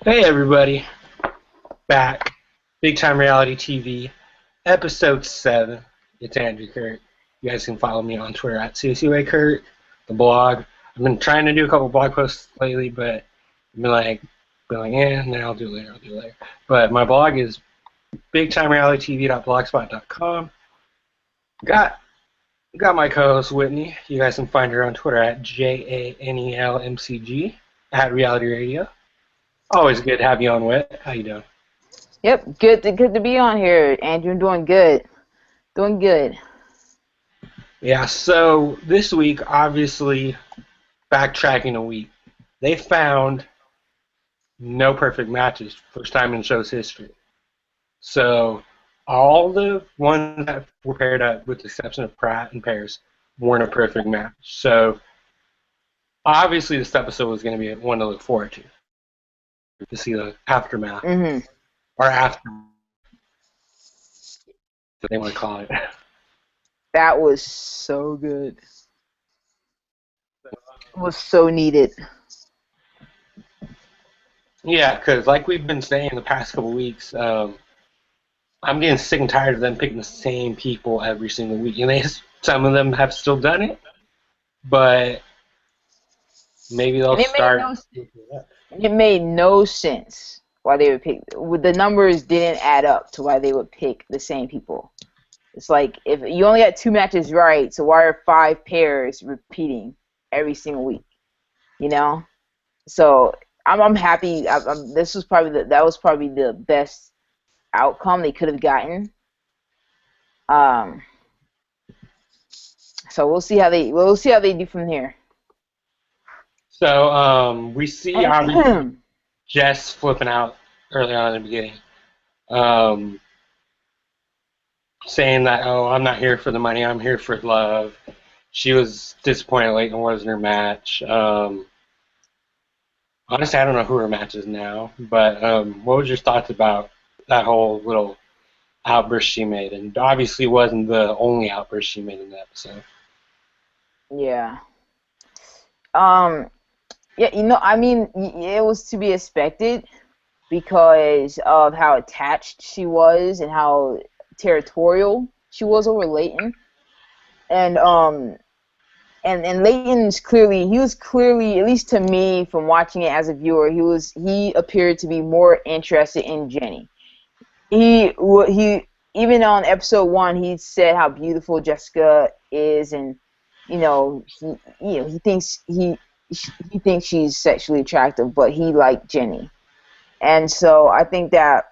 Hey everybody, back. Big Time Reality TV, episode 7. It's Andrew Kurt. You guys can follow me on Twitter at CCWayKurt, the blog. I've been trying to do a couple blog posts lately, but I've been like, then I'll do it later. But my blog is bigtimerealitytv.blogspot.com. Got got my co-host Whitney. You guys can find her on Twitter at JANELMCG, at Reality Radio. Always good to have you on, Whit. How you doing? Yep, good to be on here, Andrew. Doing good. Doing good. Yeah, so this week, obviously, backtracking a week, they found no perfect matches, first time in show's history. So all the ones that were paired up, with the exception of Pratt and Paris, weren't a perfect match. So obviously, this episode was going to be one to look forward to see the aftermath, Mhm. or after, what they want to call it. That was so good. It was so needed. Yeah, because like we've been saying the past couple weeks, I'm getting sick and tired of them picking the same people every single week. And some of them have still done it, but maybe they'll And start. it made no sense why they would pick. The numbers didn't add up to why they would pick the same people. It's like if you only got 2 matches right, so why are 5 pairs repeating every single week? You know. So I'm happy. This was that was probably the best outcome they could have gotten. Um, so we'll see how they do from here. So we see obviously Jess flipping out early on in the beginning, um, saying that, oh, I'm not here for the money, I'm here for love. She was disappointed Leighton wasn't her match. Honestly, I don't know who her match is now, but what was your thoughts about that whole little outburst she made? And obviously wasn't the only outburst she made in the episode. Yeah. Um. Yeah. I mean, it was to be expected because of how attached she was and how territorial she was over Leighton. And Leighton's he was clearly, at least to me from watching it as a viewer, he appeared to be more interested in Jenny. He even on episode 1 he said how beautiful Jessica is, and he thinks he thinks she's sexually attractive, but he liked Jenny. And so I think that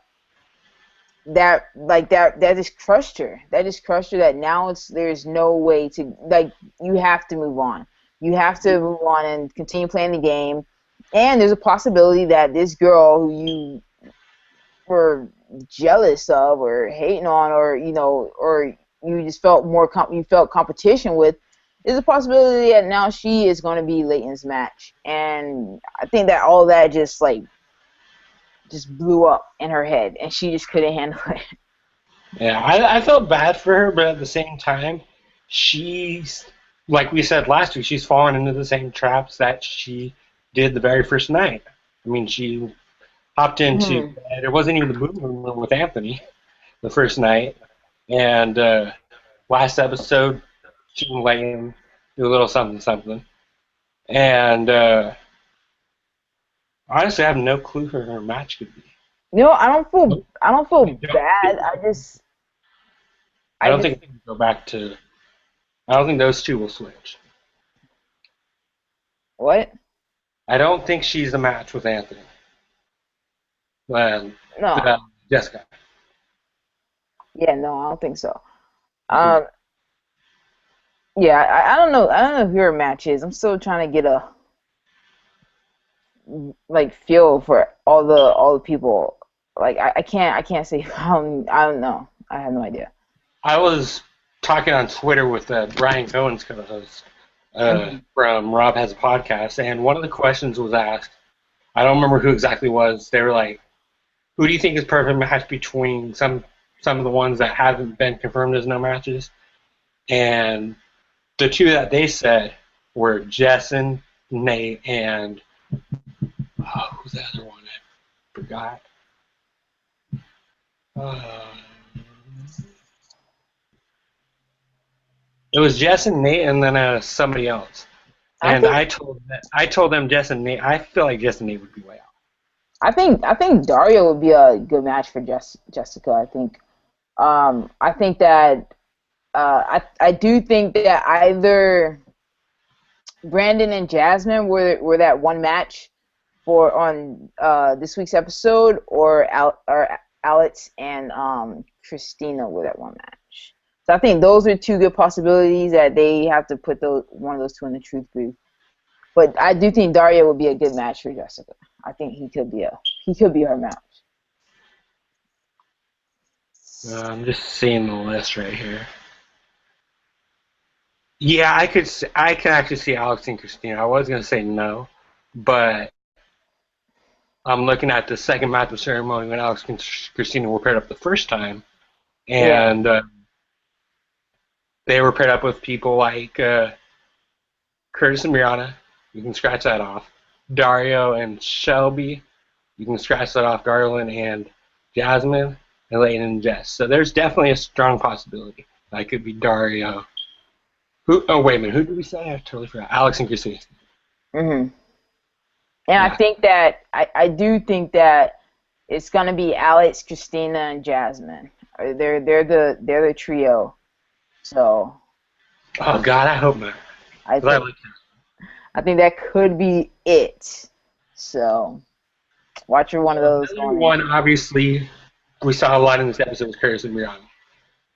just crushed her. That just crushed her. That now there's no way to, like, you have to move on. You have to move on and continue playing the game. And there's a possibility that this girl who you were jealous of or hating on, or you just felt you felt competition with, there's a possibility that now she is going to be Leighton's match. And I think that all that just blew up in her head, and she just couldn't handle it. Yeah, I felt bad for her, but at the same time, she's, like we said last week, she's fallen into the same traps that she did the very first night. I mean, she hopped into bed. It wasn't even the movie room with Anthony the first night. And last episode, she let him do a little something, something. And honestly, I have no clue who her match could be. I don't feel bad. I I don't just think they can go back to. I don't think those two will switch. what? I don't think she's a match with Anthony. Well, No. Jessica. Yeah, no, I don't think so. Um, yeah, I don't know. I don't know who her match is. I'm still trying to get a feel for all the people. Like I can't say. I don't know. I have no idea. I was talking on Twitter with Brian Cohen's co-host from Rob Has a Podcast, and one of the questions was asked. I don't remember who exactly was. They were like, "Who do you think is perfect match between some of the ones that haven't been confirmed as no matches?" And the two that they said were Jess and Nate, and who's the other one? Forgot. Uh, it was Jess and Nate, and then somebody else. I And think I told them Jess and Nate. I feel like Jess and Nate would be way out. I think Dario would be a good match for Jessica. I think that I do think that either Brandon and Jasmine were that one match for on this week's episode, or Alex and Christina were that one match. So I think those are two good possibilities that they have to put one of those two in the truth booth. But I do think Dario would be a good match for Jessica. I think he could be her match. I'm just seeing the list right here. Yeah, I can actually see Alex and Christina. I was gonna say no, but I'm looking at the second match of ceremony when Alex and Christina were paired up the first time, Yeah. and they were paired up with people like Curtis and Brianna. You can scratch that off. Dario and Shelby. You can scratch that off. Garland and Jasmine, and Layton and Jess. So there's definitely a strong possibility that could be Dario. Who? Oh wait a minute. Who did we say? I totally forgot. Alex and Christina. Mhm. And Yeah. I do think that it's gonna be Alex, Christina, and Jasmine. They're the trio. So Oh God, I hope not. I 'Cause I think like I think that could be it. So watch for one of those another going in. one. Obviously, we saw a lot in this episode was Curtis and Brianna.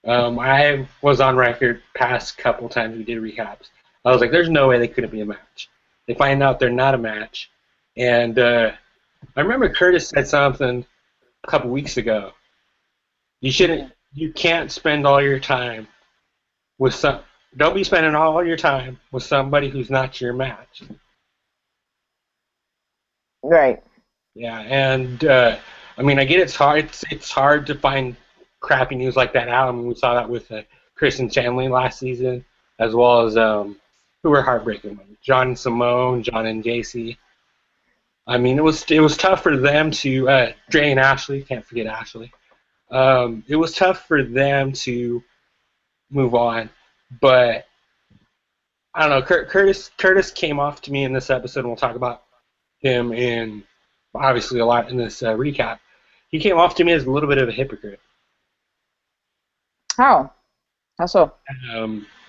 I was on record past couple times we did recaps. I was like, "There's no way they couldn't be a match." They find out they're not a match, and I remember Curtis said something a couple weeks ago. You can't spend all your time with some. Don't be spending all your time with somebody who's not your match. Right. Yeah, and I mean, I get it's hard. It's hard to find crappy news like that out. I mean, we saw that with Chris and Chandler last season, as well as who were heartbreaking ones. John and Simone, John and JC. I mean, it was tough for them to Dre and Ashley. Can't forget Ashley. It was tough for them to move on, but I don't know. Curtis came off to me in this episode, and we'll talk about him in obviously a lot in this recap. He came off to me as a little bit of a hypocrite. How? How so?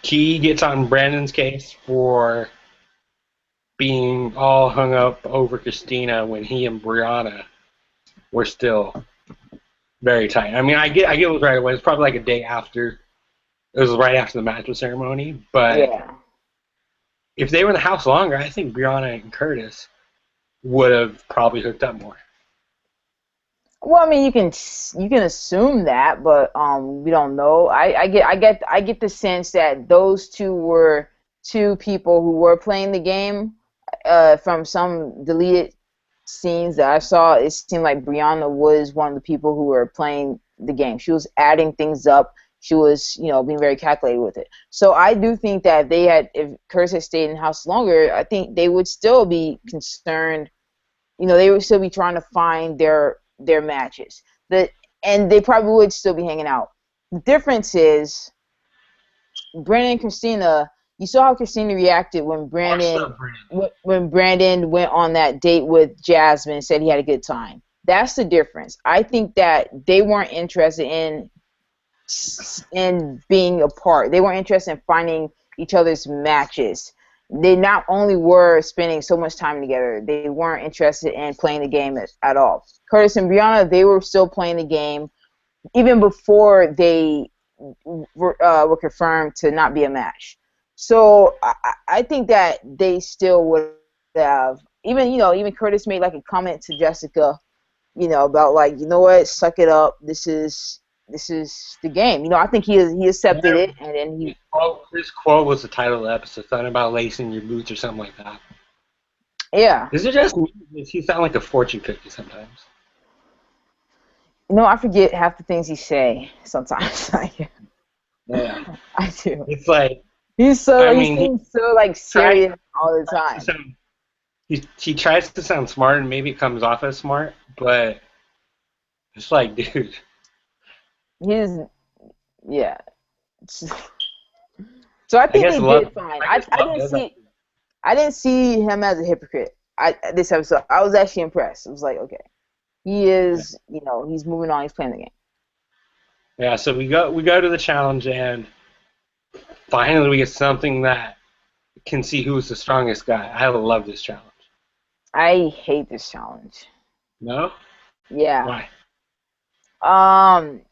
He gets on Brandon's case for being all hung up over Christina when he and Brianna were still very tight. I mean, I get it was right away. It was probably like a day after. It was right after the match ceremony. But Yeah. if they were in the house longer, I think Brianna and Curtis would have probably hooked up more. Well, I mean, you can assume that, but we don't know. I get the sense that those two were two people who were playing the game. From some deleted scenes that I saw, it seemed like Brianna was one of the people who were playing the game. She was adding things up. She was, being very calculated with it. So I do think that if Curtis had stayed in the house longer, I think they would still be concerned. They would still be trying to find their matches. And they probably would still be hanging out. The difference is Brandon and Christina. You saw how Christina reacted when Brandon went on that date with Jasmine and said he had a good time. That's the difference. I think that they weren't interested in being apart. They weren't interested in finding each other's matches. They not only were spending so much time together, they weren't interested in playing the game at all. Curtis and Brianna, they were still playing the game even before they were confirmed to not be a match. So I think that they still would have, even Curtis made like a comment to Jessica, about like, what, suck it up. This is the game. I think he accepted it, and then His quote was the title of the episode, something about lacing your boots or something like that. Yeah. Is it just me? Does he sound like a fortune cookie sometimes? I forget half the things he say sometimes. Yeah. I do. It's like He seems so like serious all the time. He tries to sound smart, and maybe it comes off as smart, but It's like, dude, He's yeah. So I I think guess they love. did fine. I I guess I love didn't does that. see I didn't see him as a hypocrite. This episode I was actually impressed. I was like, okay, he Yeah. is, he's moving on. He's playing the game. Yeah. So we go to the challenge, and finally we get something that can see who's the strongest guy. I love this challenge. I hate this challenge. No? Yeah. Why?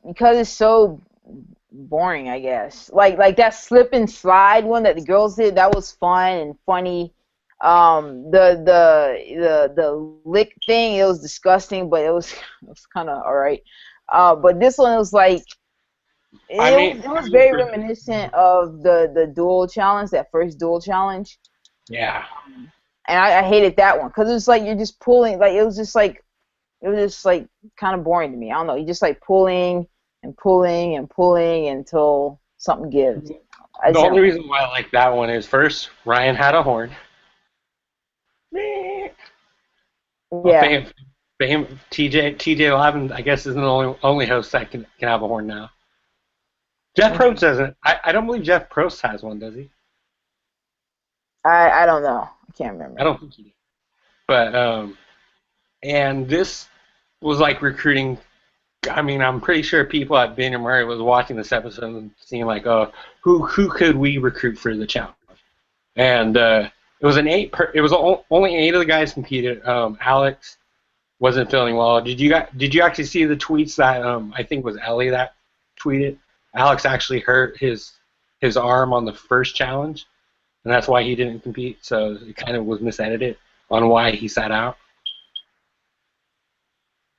Because it's so boring, I guess. Like that slip and slide one that the girls did, that was fun and funny. The lick thing, it was disgusting, but it was kind of all right. But this one was like I mean, it was very reminiscent of the duel challenge, that first duel challenge. yeah. And I hated that one because it was like you're just pulling, like it was just like kind of boring to me. I don't know. You just like pulling and pulling and pulling until something gives. I The just only don't. reason why I like that one is first, Ryan had a horn. A Yeah. TJ Lavin, I guess, is the only host that can have a horn now. Jeff Mhm. Probst doesn't. I don't believe Jeff Probst has one, does he? I don't know. I can't I remember. don't think he did. But and this was like recruiting. I mean, I'm pretty sure people at Ben and Murray was watching this episode and seeing like, oh, who could we recruit for the challenge? And it was it was only 8 of the guys competed. Alex wasn't feeling well. Did you actually see the tweets that I think it was Ellie that tweeted? Alex actually hurt his arm on the first challenge, and that's why he didn't compete. So it kind of was misedited on why he sat out.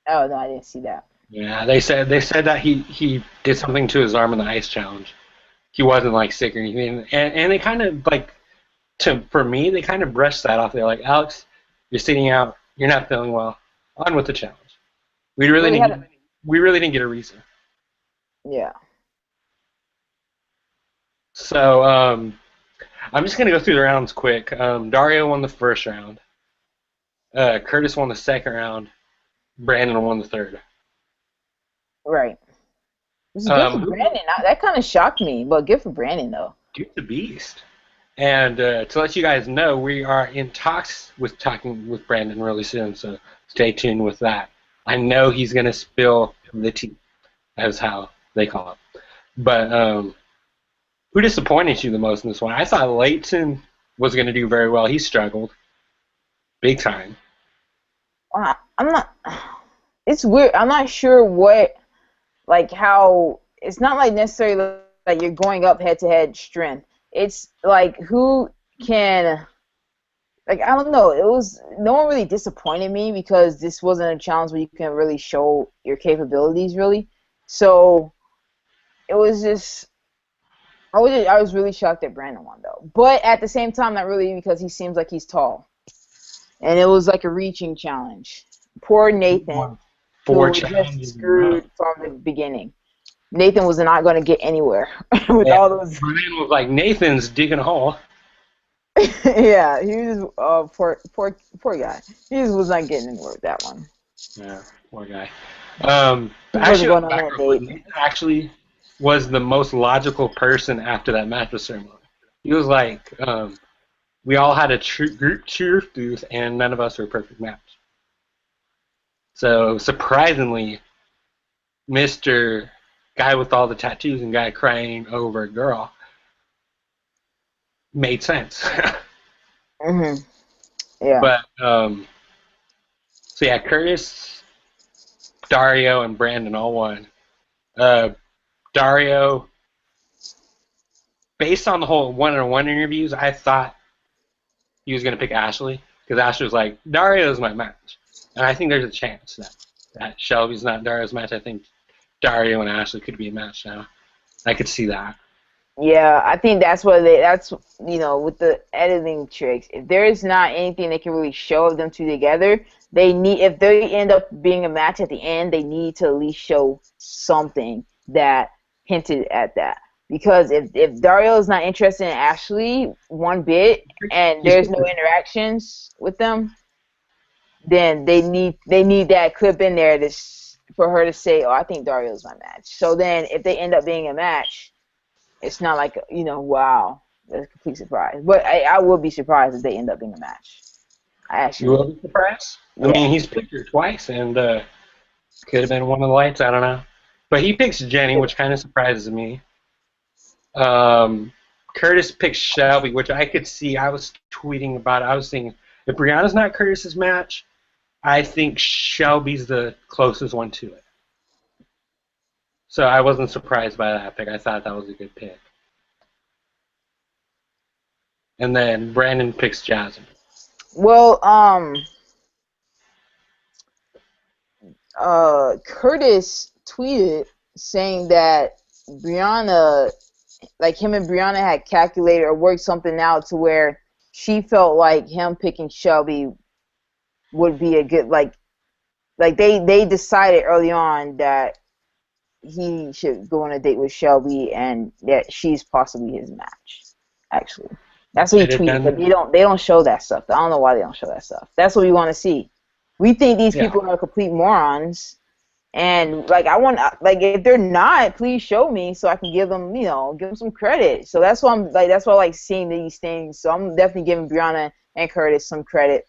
Oh no, I didn't see that. Yeah, they said that he did something to his arm in the ice challenge. He wasn't like sick or anything, and they kind of like for me they kind of brushed that off. They're like, Alex, you're sitting out, you're not feeling well, on with the challenge. We really Well, he had didn't a, we really didn't get a reason. yeah. So I'm just gonna go through the rounds quick. Dario won the first round. Curtis won the second round. Brandon won the third. Right. This is good for Who Brandon. That kind of shocked me, but good for Brandon though. Dude the Beast. And to let you guys know, we are in talks with talking with Brandon really soon, so stay tuned with that. I know he's gonna spill the tea, as how they call it. But who disappointed you the most in this one? I thought Leighton was gonna do very well. He struggled big time. I'm not. It's weird. I'm not sure what, like how. It's not like necessarily like you're going up head to head strength. It's like who can. Like I don't know. It was no one really disappointed me because this wasn't a challenge where you can really show your capabilities really. So it was just. I was really shocked that Brandon won though, but at the same time, not really because he seems like he's tall, and it was like a reaching challenge. Poor He Nathan, won who 4 was just challenges in a row. screwed from the beginning. Nathan was not going to get anywhere with Yeah, all those. Brian was like, Nathan's digging a hole. Yeah, he was poor guy. He just was not getting anywhere with that one. Yeah, poor guy. He wasn't Actually, going on on back that real quick, date. Nathan actually was the most logical person after that mattress ceremony. He was like, we all had a group truth, and none of us were a perfect match. So surprisingly, Mr. Guy with all the tattoos and guy crying over a girl made sense. Mhm. Yeah. But so yeah, Curtis, Dario, and Brandon all won. Uh, Dario, based on the whole one-on-one interviews, I thought he was going to pick Ashley because Ashley was like, Dario's my match. And I think there's a chance that Shelby's not Dario's match. I think Dario and Ashley could be a match now. I could see that. Yeah, I think that's with the editing tricks. If there is not anything they can really show of them two together, if they end up being a match at the end, they need to at least show something that hinted at that. Because if Dario is not interested in Ashley one bit and He's there's no interactions with them, then they need that clip in there for her to say, "Oh, I think Dario's my match." So then, if they end up being a match, it's not like, wow, that's a complete surprise. But I would be surprised if they end up being a match. I You actually will would. be surprised. I Yeah. mean, he's picked her twice, and could have been one of the lights. I don't know. But he picks Jenny, which kind of surprises me. Um, Curtis picks Shelby, which I could see. I was tweeting about it. I was thinking, if Brianna's not Curtis's match, I think Shelby's the closest one to it. So I wasn't surprised by that pick. I thought that was a good pick. And then Brandon picks Jasmine. Well, Curtis tweeted saying that Brianna, like him and Brianna had calculated or worked something out to where she felt like him picking Shelby would be a good, like they decided early on that he should go on a date with Shelby and that she's possibly his match. Actually, that's what he tweeted, but they don't show that stuff. I don't know why they don't show that stuff. That's what we want to see. We think these people are complete morons, and like if they're not, please show me so I can give them some credit. So that's why I like seeing these things. So I'm definitely giving Brianna and Curtis some credit,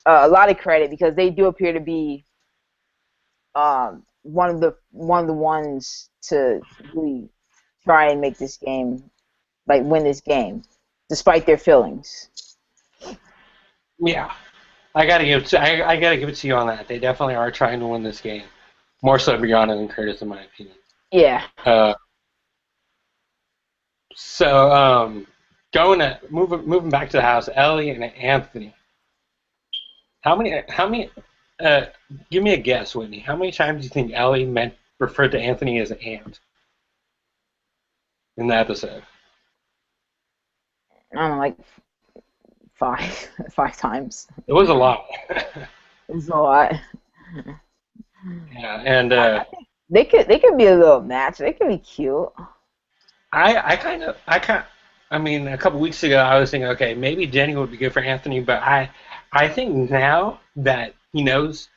a lot of credit, because they do appear to be one of the ones to really try and make this game, like win this game, despite their feelings. Yeah, I gotta give it to you on that. They definitely are trying to win this game, more so Brianna than Curtis, in my opinion. Yeah. So moving back to the house, Ellie and Anthony. How many? Give me a guess, Whitney. How many times do you think Ellie referred to Anthony as an aunt in the episode? I don't know, like five times. It was a lot. It's a lot. Yeah, and they could be a little match. They could be cute. I mean, a couple weeks ago, I was thinking, okay, maybe Jenny would be good for Anthony, but I think now that he knows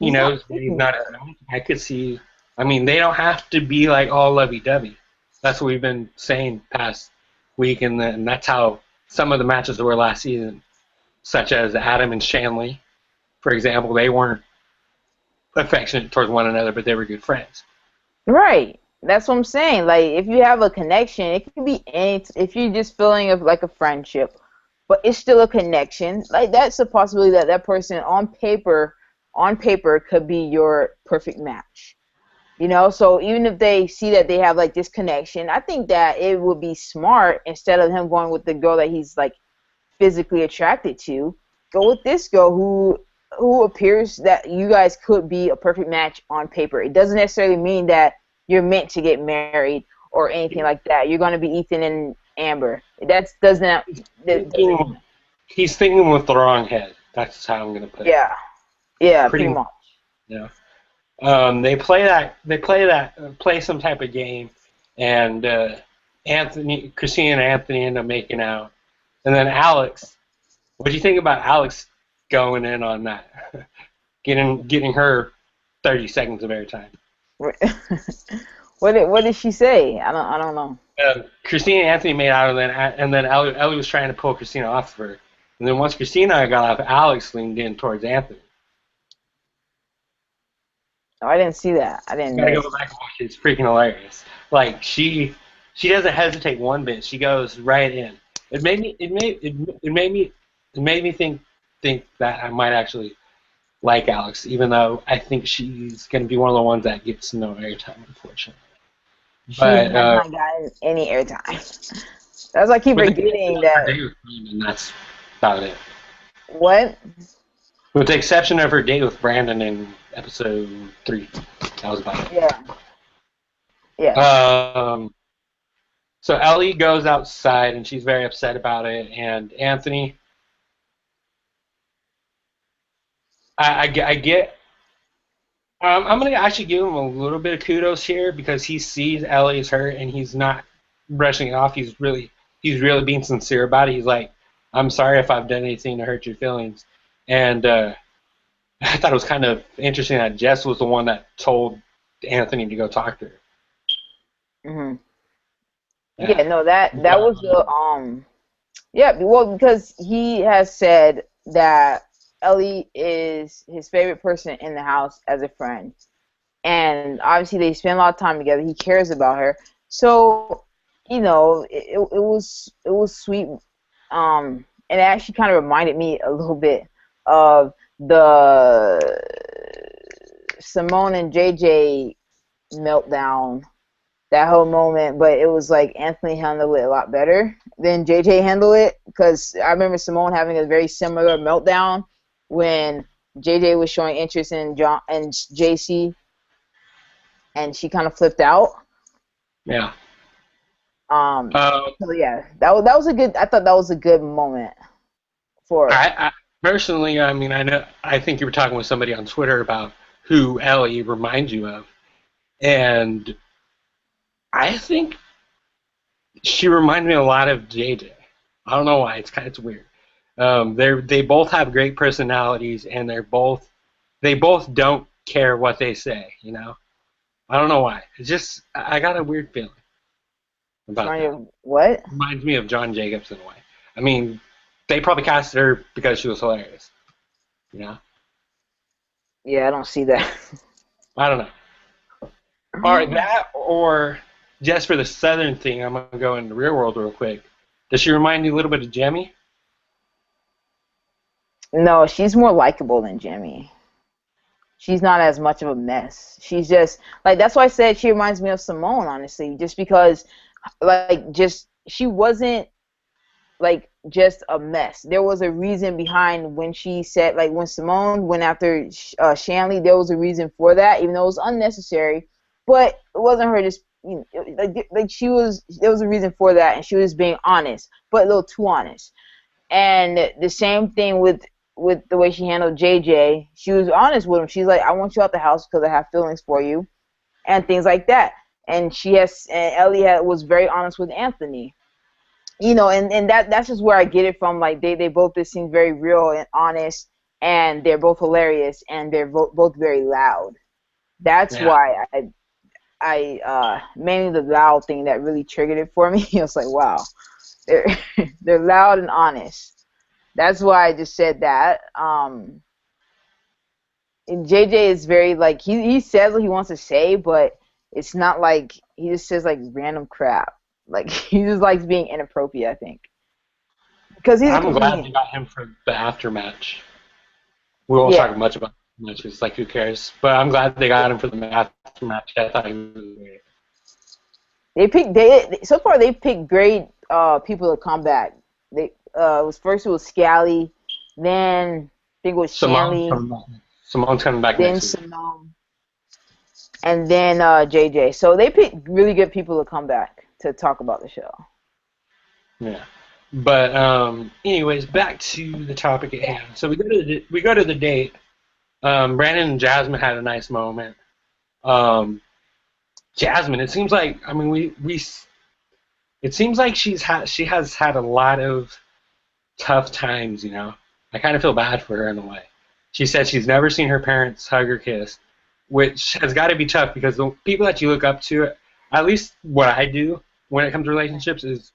that he's not his own, I could see. I mean, they don't have to be like all lovey-dovey. That's what we've been saying past week, and that's how some of the matches were last season, such as Adam and Shanley, for example. They weren't affectionate towards one another, but they were good friends. Right. That's what I'm saying. Like, if you have a connection, it can be any. If you're just feeling of like a friendship, but it's still a connection. Like, that's a possibility that that person on paper could be your perfect match. So even if they see that they have like this connection, I think that it would be smart, instead of him going with the girl that he's like physically attracted to, go with this girl who appears that you guys could be a perfect match on paper. It doesn't necessarily mean that you're meant to get married or anything like that. You're going to be Ethan and Amber. He's thinking with the wrong head. That's how I'm going to put it. Yeah, pretty much. Yeah. They play some type of game, and Christina and Anthony end up making out, and then Alex. What do you think about Alex going in on that, getting her 30 seconds of airtime? What did she say? I don't know. Christina and Anthony made out, and then Ellie was trying to pull Christina off of her, and then once Christina got off, Alex leaned in towards Anthony. Oh, I didn't see that. I didn't. You gotta go back and watch it. It's freaking hilarious. Like she doesn't hesitate one bit. She goes right in. It made me think that I might actually like Alex, even though I think she's gonna be one of the ones that gets no airtime, unfortunately. She has not gotten any airtime. That's why I keep forgetting that. And that's about it. What? With the exception of her date with Brandon in episode 3. That was about it. Yeah. So Ellie goes outside, and she's very upset about it. And Anthony, I get. I'm gonna actually give him a little bit of kudos here, because he sees Ellie is hurt, and he's not brushing it off. He's really being sincere about it. He's like, "I'm sorry if I've done anything to hurt your feelings," and I thought it was kind of interesting that Jess was the one that told Anthony to go talk to her. Hmm. Yeah. Yeah, no, that But, was the yeah, well, because he has said that Ellie is his favorite person in the house as a friend, and obviously they spend a lot of time together. He cares about her, so it was sweet. And it actually kind of reminded me a little bit of the Simone and JJ meltdown, that whole moment, but it was like Anthony handled it a lot better than JJ handled it, because I remember Simone having a very similar meltdown when JJ was showing interest in John and JC, and she kind of flipped out. yeah. Um, Uh, so yeah, that was a good. I thought that was a good moment for. I personally, I mean, I think you were talking with somebody on Twitter about who Ellie reminds you of, and I think she reminded me a lot of JJ. I don't know why. It's weird. They both have great personalities, and they both don't care what they say. I don't know why. It's just I got a weird feeling about Remind that. you of what? Reminds me of John Jacobs in a way. I mean, they probably casted her because she was hilarious. You know, Yeah, I don't see that. I don't know. Or that, or just for the Southern thing, I'm gonna go into real world real quick. Does she remind you a little bit of Jemmy? No, she's more likable than Jimmy. She's not as much of a mess. She's just like, that's why I said she reminds me of Simone, honestly, just because like just she wasn't like just a mess. There was a reason behind when she said, like when Simone went after Shanley, there was a reason for that, even though it was unnecessary. But it wasn't her just like she was. There was a reason for that, and she was being honest, but a little too honest. And the same thing with the way she handled JJ. She was honest with him. She's like, I want you out the house because I have feelings for you, and things like that. And Ellie was very honest with Anthony. And that's just where I get it from. Like they both just seem very real and honest, and they're both hilarious, and they're both very loud. That's Yeah. why I mainly the loud thing that really triggered it for me. It was like, wow, they're they're loud and honest. That's why I just said that. And JJ is very like he says what he wants to say, but it's not like he just says like random crap. Like he just likes being inappropriate, I think, because he's a I'm glad they comedian. got him for the after match. We won't Yeah, talk much about matches, like who cares? But I'm glad they got him for the after match. I thought he was great. they so far they picked great people to come back. They it was Scally, then I think it was Simone's Shanley, coming back. Simone's coming back then next week. Simone, and then JJ. So they picked really good people to come back to talk about the show. Yeah. But anyways, back to the topic at hand. So we go to the date. Brandon and Jasmine had a nice moment. Um, Jasmine, it seems like I mean we it seems like she has had a lot of tough times. I kind of feel bad for her in a way. She said she's never seen her parents hug or kiss, which has got to be tough because the people that you look up to, at least what I do when it comes to relationships, is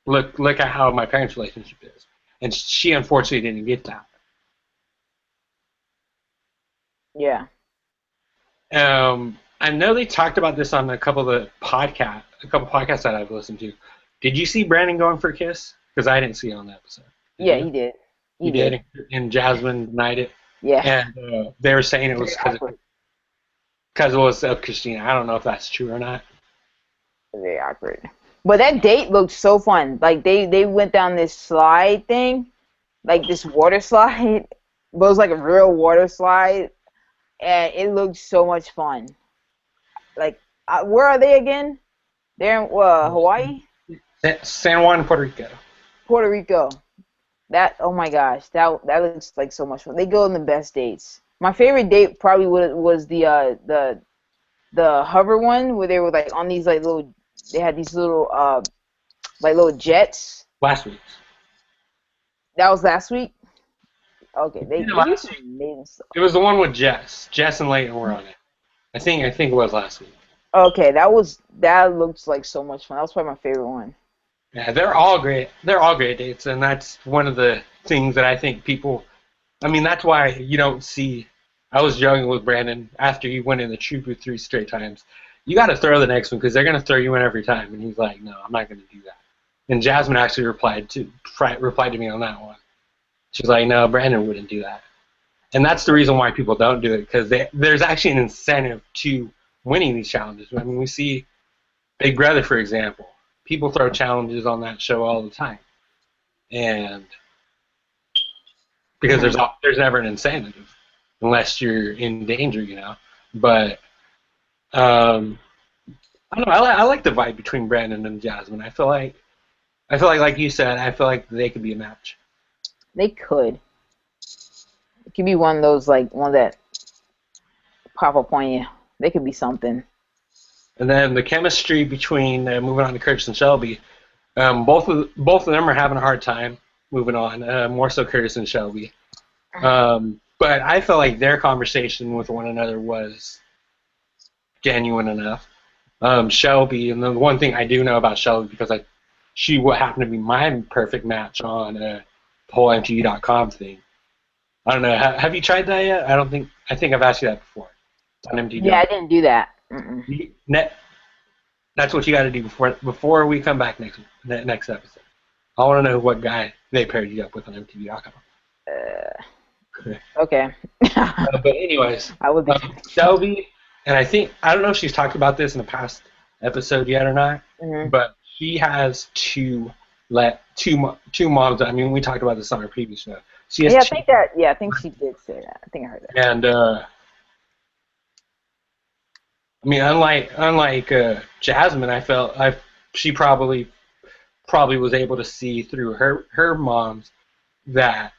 look at how my parents' relationship is, and she unfortunately didn't get that. Yeah. I know they talked about this on a couple podcasts that I've listened to. Did you see Brandon going for a kiss? Because I didn't see it on the episode. Did Yeah, you? he did. He He did. did, and Jasmine denied it, Yeah. and they were saying it was Very awkward. because it was of Christina. I don't know if that's true or not. Very awkward. But that date looked so fun. Like they went down this slide thing, like this water slide, but it was like a real water slide, and it looked so much fun. Like, where are they again? They're in Hawaii, San Juan, Puerto Rico. Puerto Rico. That, oh my gosh, that looks like so much fun. They go on the best dates. My favorite date probably was the hover one where they were like on these like little. They had these little like little jets. Last week. That was last week. Okay, You know, they do some amazing stuff. it was the one with Jess. Jess and Layton were on it. I think it was last week. Okay, that looks like so much fun. That was probably my favorite one. Yeah, they're all great. They're all great dates, and that's one of the things that I think people. I mean, that's why you don't see. I was joking with Brandon after he went in the true booth 3 straight times. You got to throw the next one because they're going to throw you in every time, and he's like, "No, I'm not going to do that." And Jasmine actually replied to me on that one. She's like, "No, Brandon wouldn't do that," and that's the reason why people don't do it because there's actually an incentive to winning these challenges. I mean, we see Big Brother, for example. People throw challenges on that show all the time, and because Hmm. there's never an incentive unless you're in danger, you know. But um, I don't know. I like the vibe between Brandon and Jasmine. I feel like you said, I feel like they could be a match. They could. It could be one of those like one that pop up on you. They could be something. And then the chemistry between moving on to Curtis and Shelby, both of them are having a hard time moving on. More so Curtis and Shelby. But I felt like their conversation with one another was genuine enough. Shelby, and the one thing I do know about Shelby because she would happen to be my perfect match on the whole MTV.com thing. I don't know. Have you tried that yet? I think I've asked you that before. It's on Yeah, I MTV.com. didn't do that. Mm-mm. That's what you got to do before we come back next episode. I want to know what guy they paired you up with on MTV.com. Uh, Okay. okay. But anyways, I would be. Shelby, and I don't know if she's talked about this in a past episode yet or not, Hmm. but she has two moms. I mean, we talked about this on our previous show. She has Yeah, I two, think that. Yeah, I think she did say that. I think I heard that. and I mean, unlike Jasmine, she probably was able to see through her moms that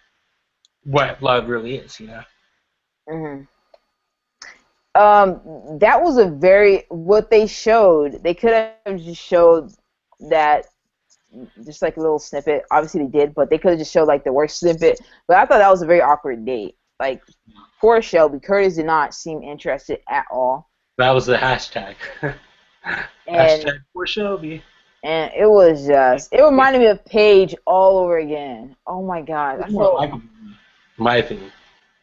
what love really is, you know. Hmm. That was a very what they showed. They could have just showed that just like a little snippet. Obviously they did, but they could have just showed like the worst snippet. But I thought that was a very awkward date. Like poor Shelby, Curtis did not seem interested at all, That was the hashtag. and Hashtag for Shelby. and it was just it reminded me of Paige all over again. Oh my god, It's more likable, in my opinion.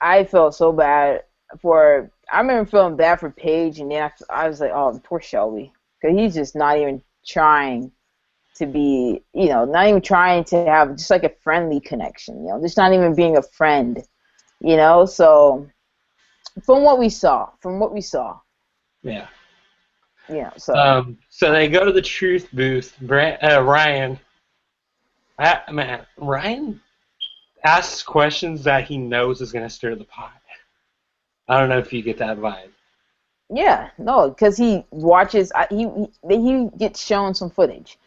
I felt so bad for. I remember feeling bad for Paige, and then I was like, oh, poor Shelby, because he's just not even trying to be, not even trying to have just like a friendly connection, just not even being a friend, So from what we saw, Yeah. so So they go to the truth booth. Ryan, man, Ryan asks questions that he knows is going to stir the pot. I don't know if you get that vibe. yeah, no, because he watches, he gets shown some footage.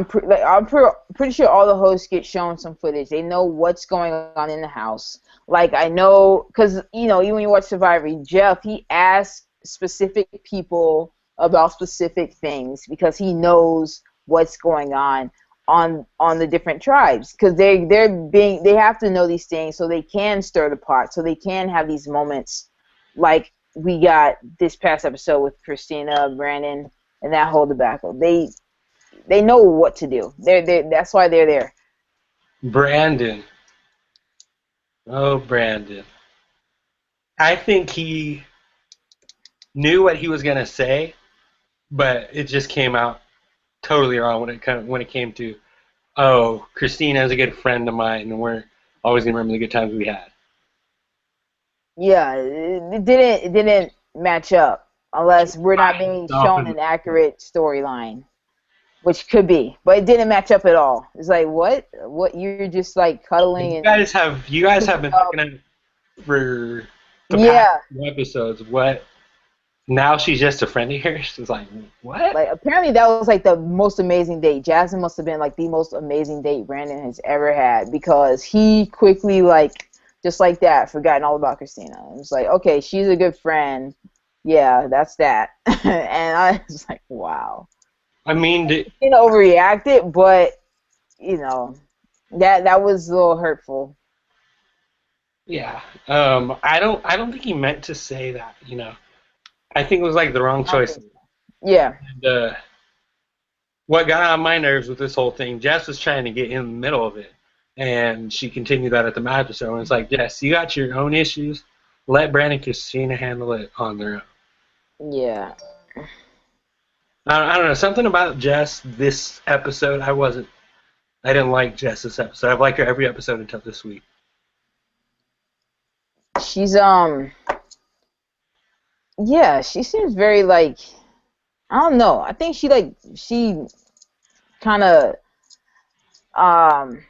Pretty sure all the hosts get shown some footage. They know what's going on in the house. Like I know, because even when you watch Survivor, Jeff he asks specific people about specific things because he knows what's going on the different tribes because they have to know these things so they can stir the pot so they can have these moments like we got this past episode with Christina, Brandon, and that whole debacle. They know what to do. That's why they're there. Brandon. Oh, Brandon. I think he knew what he was going to say, but it just came out totally wrong when it came to, oh, Christina is a good friend of mine, and we're always going to remember the good times we had. Yeah, it didn't match up unless we're not being shown an accurate storyline, which could be, but it didn't match up at all. It's like what you're just like cuddling You and guys have been looking at for the past yeah. few episodes. What? Now she's just a friend of yours? It's like, what? Like apparently that was like the most amazing date. Jasmine must have been like the most amazing date Brandon has ever had because he quickly like just like that forgotten all about Christina. It was like, okay, she's a good friend. Yeah, that's that. And I was like, wow. I mean, Overreacted, but that was a little hurtful. Yeah. I don't think he meant to say that. I think it was like the wrong I don't choice. think so. Yeah. And, what got on my nerves with this whole thing, Jess was trying to get in the middle of it, and she continued that at the match show. And it's like, Jess, you got your own issues. Let Brandon and Christina handle it on their own. Yeah. I don't know, something about Jess this episode. I didn't like Jess this episode. I've liked her every episode until this week. She's yeah, she seems very like I don't know. I think she kind of um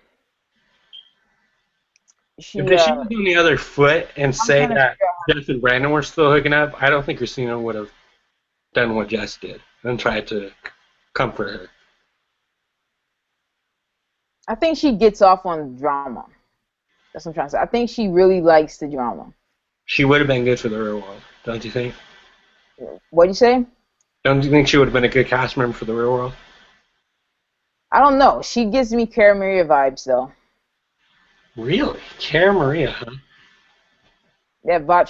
she If she was on the other foot and I'm say trying to that figure out. Jess and Brandon were still hooking up, I don't think Christina would have done what Jess did and tried to comfort her. I think she gets off on drama. That's what I'm trying to say. I think she really likes the drama. She would have been good for the real world, don't you think? What do you say? Don't you think she would have been a good cast member for the real world? I don't know. She gives me Cara Maria vibes though. Really? Cara Maria, huh? That vibe.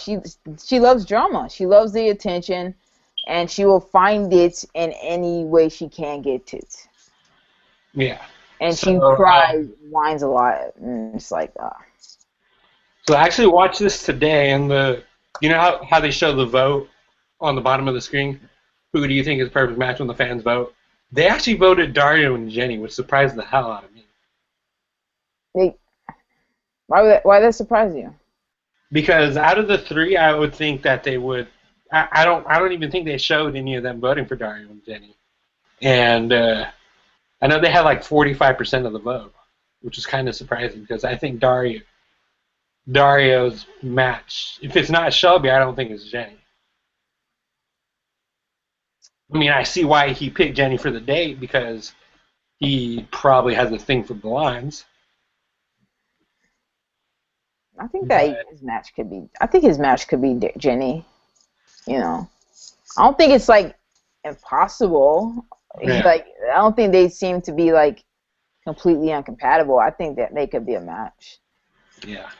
She loves drama. She loves the attention, and she will find it in any way she can get it. Yeah. And So, she cries, whines a lot, and it's like, so I actually watched this today, and you know how they show the vote on the bottom of the screen? Who do you think is the perfect match when the fans vote? They actually voted Dario and Jenny, which surprised the hell out of me. they, why that surprise you? Because out of the three, I would think that they would. I don't even think they showed any of them voting for Dario and Jenny. And I know they had like 45% of the vote, which is kind of surprising because I think Dario's match, if it's not Shelby, I don't think it's Jenny. I mean, I see why he picked Jenny for the date because he probably has a thing for blondes. I think that But his match could be. I think his match could be Jenny. You know, I don't think it's like impossible. yeah, Like I don't think they seem to be like completely incompatible. I think that they could be a match. yeah,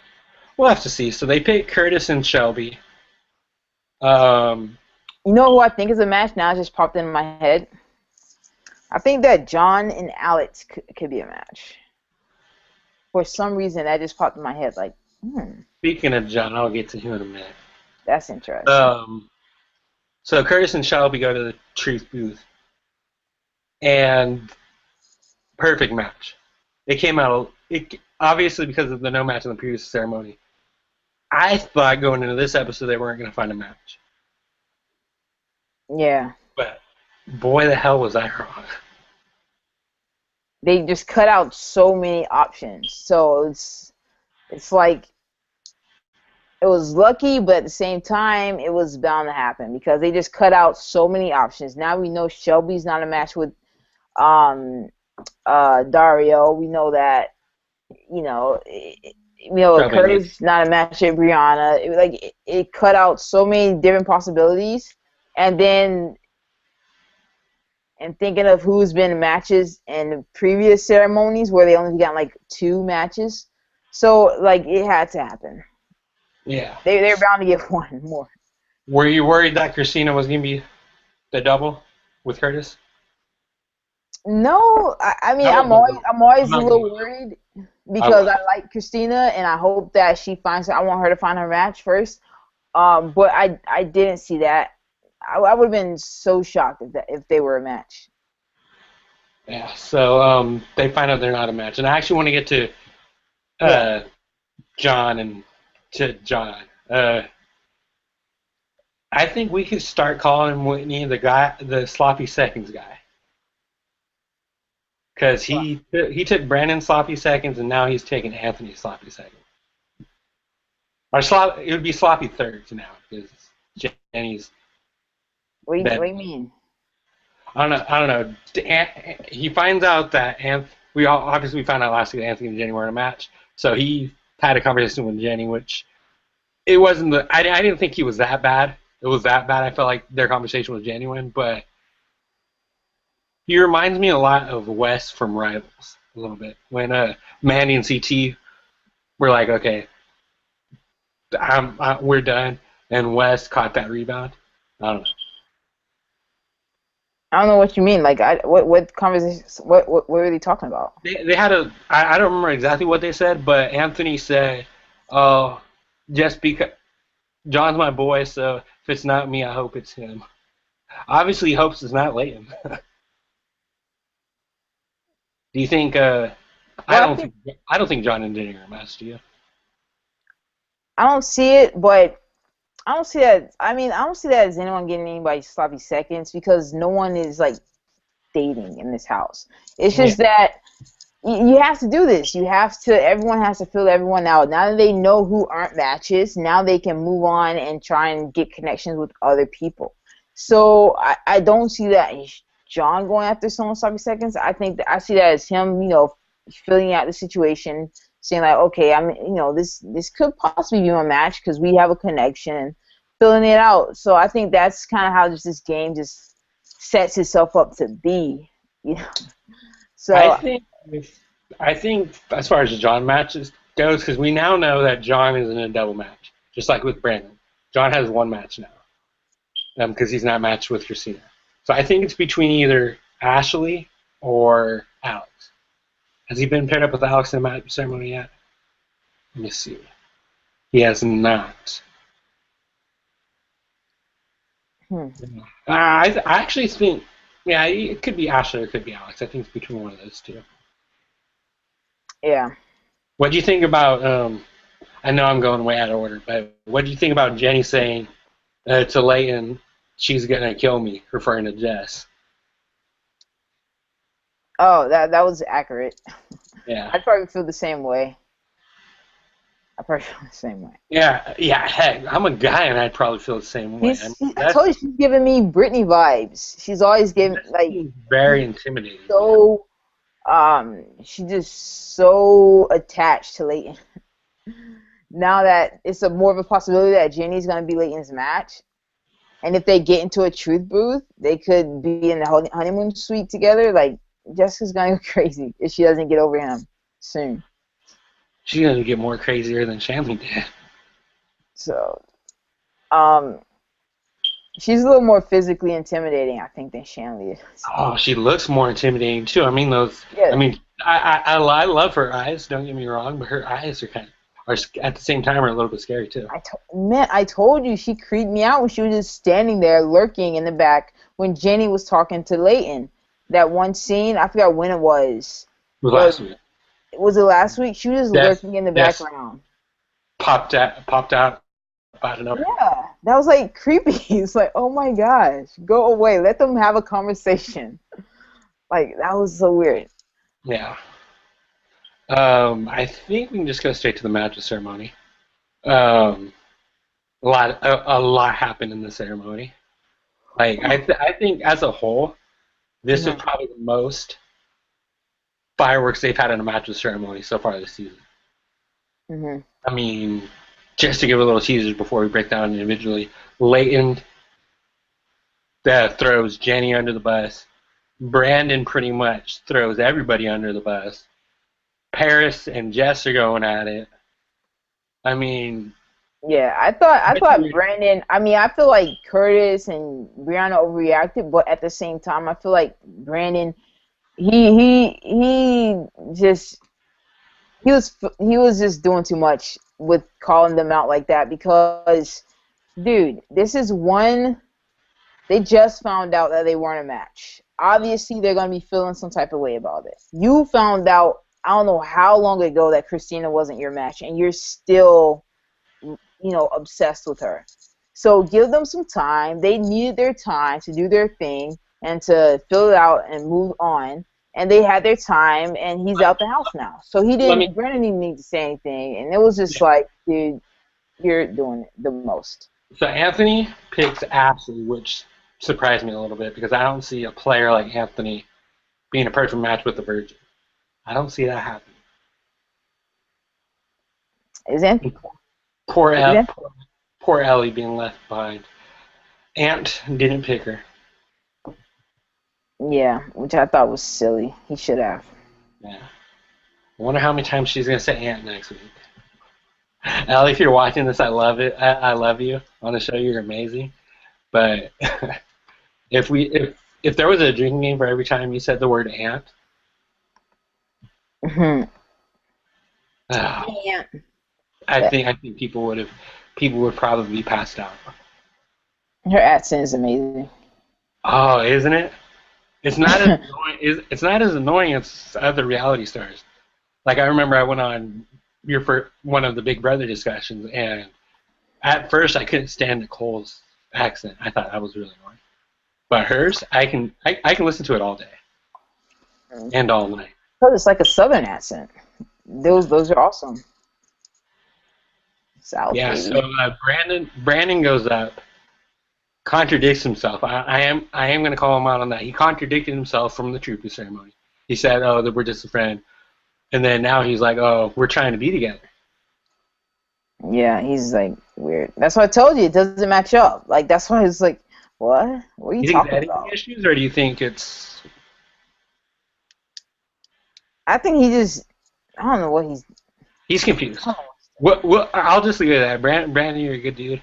we'll have to see. So they picked Curtis and Shelby. Um, You know who I think is a match now? It just popped in my head. I think that John and Alex could be a match. For some reason, that just popped in my head. Like, Speaking of John, I'll get to him in a minute. that's interesting. Um, so Curtis and Shelby go to the truth booth, and perfect match. It came out. Obviously because of the no match in the previous ceremony. I thought going into this episode they weren't going to find a match, Yeah, but boy, the hell was I wrong. they just cut out so many options. So it's like it was lucky, but at the same time, it was bound to happen because they just cut out so many options. Now we know Shelby's not a match with um Dario. We know that Shelby needs. Curtis not a match with Brianna. It cut out so many different possibilities, and then and thinking of who's been in matches in previous ceremonies where they only got like 2 matches, so like it had to happen. Yeah. They're bound to get one more. Were you worried that Christina was going to be the double with Curtis? No, I mean I was over. I'm I'm always a not going little to. worried I because was. I like Christina and I hope that she finds. I want her to find her match first. But I didn't see that. I would have been so shocked if they were a match. Yeah. So they find out they're not a match, and I actually want to get to Yeah. uh, John and to John. I think we could start calling Whitney the sloppy seconds guy, because Well, he took Brandon's sloppy seconds, and now he's taking Anthony's sloppy seconds. Or it would be sloppy thirds now because Jenny's what do been. you mean? I don't know. He finds out that we all obviously found out last week that Anthony and Jenny were in a match, so he had a conversation with Jenny, which it wasn't I didn't think he was that bad. It was that bad. I felt like their conversation was genuine, but he reminds me a lot of Wes from Rivals a little bit when Mandy and CT were like, okay, we're done, and West caught that rebound. I don't know. I don't know what you mean. Like, what conversation? What were they talking about? They had I don't remember exactly what they said, but Anthony said, "Oh, just because John's my boy, so if it's not me, I hope it's him." Obviously, he hopes it's not Leighton. Do you think? Well, I think I don't think John and Denny are a match. Do you? I don't see it, but I don't see that. I mean, I don't see that as anyone getting anybody sloppy seconds because no one is like dating in this house. It's Yeah. just that you have to do this. You have to. Everyone has to fill everyone out. Now that they know who aren't matches, now they can move on and try and get connections with other people. So I don't see that as John going after someone sloppy seconds. I think that I see that as him, filling out the situation, saying like, okay, this could possibly be my match because we have a connection, filling it out. So I think that's kind of how just this game just sets itself up to be. You know. I So think I think as far as the John matches goes, because we now know that John is in a double match, just like with Brandon. John has one match now, because he's not matched with Christina. So I think it's between either Ashley or Alex. Has he been paired up with Alex in the match ceremony yet? Let me see. He has not. hmm, I actually think, yeah, it could be Ashley or it could be Alex. I think it's between one of those two. yeah. What do you think about? I know I'm going way out of order, but what do you think about Jenny saying to Leighton, "She's gonna kill me," referring to Jess? Oh, that was accurate. Yeah, I'd probably feel the same way. I probably feel the same way. yeah. Heck, I'm a guy, and I'd probably feel the same way. I mean, I told you she's giving me Britney vibes. She's always giving that like seems very intimidating. so she's just so attached to Leighton. Now that it's a more of a possibility that Jenny's gonna be Leighton's match, and if they get into a truth booth, they could be in the honeymoon suite together. Like Jessica's gonna go crazy if she doesn't get over him soon. She's gonna get more crazier than Shanley did. So, um, she's a little more physically intimidating, I think, than Shanley is. Oh, she looks more intimidating too. I mean those. I Yeah, mean, I love her eyes. Don't get me wrong, but her eyes are are at the same time are a little bit scary too. man, I told you she creeped me out when she was just standing there lurking in the back when Jenny was talking to Leighton. That one scene, I forgot when it was. It was But last week. was it last week? She was just Death, lurking in the death background. popped out out of nowhere. Yeah, that was like creepy. It's like, oh my gosh, go away. Let them have a conversation. Like that was so weird. Yeah. I think we can just go straight to the magic ceremony. A lot happened in the ceremony. Like I think as a whole, this is hmm probably the most fireworks they've had in a mattress ceremony so far this season. hmm I mean, just to give a little teaser before we break down individually, Leighton that throws Jenny under the bus. Brandon pretty much throws everybody under the bus. Paris and Jess are going at it. I mean, Yeah, I thought Whitney, Brandon. I mean, I feel like Curtis and Brianna overreacted, but at the same time, I feel like Brandon. He just he was just doing too much with calling them out like that because, dude, this is one. They just found out that they weren't a match. Obviously, they're going to be feeling some type of way about it. You found out, I don't know how long ago, that Christina wasn't your match, and you're still, obsessed with her. So give them some time. They needed their time to do their thing and to fill it out and move on. And they had their time, and he's out the house now. So let me. Brandon didn't need to say anything. And it was just Yeah. like, dude, you're doing it the most. So Anthony picks Ashley, which surprised me a little bit because I don't see a player like Anthony being a perfect match with the Virgin. I don't see that happening. Isn't Poor isn't poor Ellie being left behind. Ant didn't pick her. Yeah, which I thought was silly. He should have. Yeah. I wonder how many times she's gonna say Ant next week. Allie, if you're watching this, I love it. I love you on the show. You're amazing. But if there was a drinking game for every time you said the word ant, Mhm. ah, Yeah. I think people would probably be passed out. Her accent is amazing. Oh, isn't it? It's not as annoying. It's not as annoying as other reality stars. Like I remember I went on your for one of the Big Brother discussions, and at first I couldn't stand Nicole's accent. I thought that was really annoying. But hers, I can listen to it all day and all night. Because it's like a southern accent. Those are awesome. South, Yeah. So baby. Brandon goes up, contradicts himself. I am going to call him out on that. He contradicted himself from the truth ceremony. He said, "Oh, that we're just a friend," and then now he's like, "Oh, we're trying to be together." Yeah, he's like weird. That's why I told you it doesn't match up. Like that's why it's like, what? What are you You think it's talking editing about? issues, or do you think it's I think he just I don't know what he's he's confused? I don't know. What? I'll just leave it at that. Brandon, you're a good dude.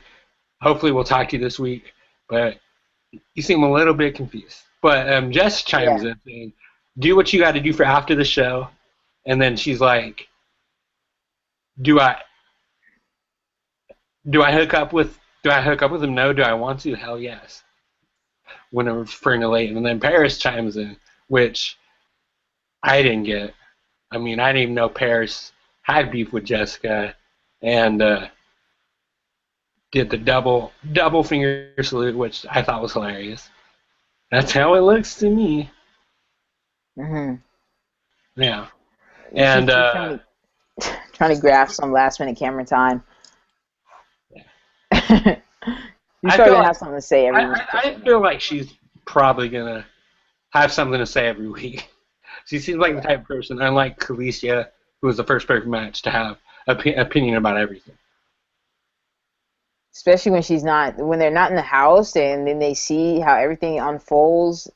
Hopefully, we'll talk to you this week. But you seem a little bit confused. But Jess chimes Yeah. in saying, "Do what you got to do for after the show," and then she's like, "Do I do I hook up with him? No. Do I want to? Hell yes." When I'm referring to Leighton, and then Paris chimes in, which I didn't get. I mean, I didn't even know Paris had beef with Jessica, and did the double finger salute, which I thought was hilarious. That's how it looks to me. Mhm. Yeah, Yeah, and she's trying to grab some last minute camera time. She's I probably feel gonna like have something to say every week or I something. feel like she's probably gonna have something to say every week. She seems like the Yeah. type of person, unlike Khaleesi, who was the first perfect match to have opinion about everything. Especially when they're not in the house and then they see how everything unfolds.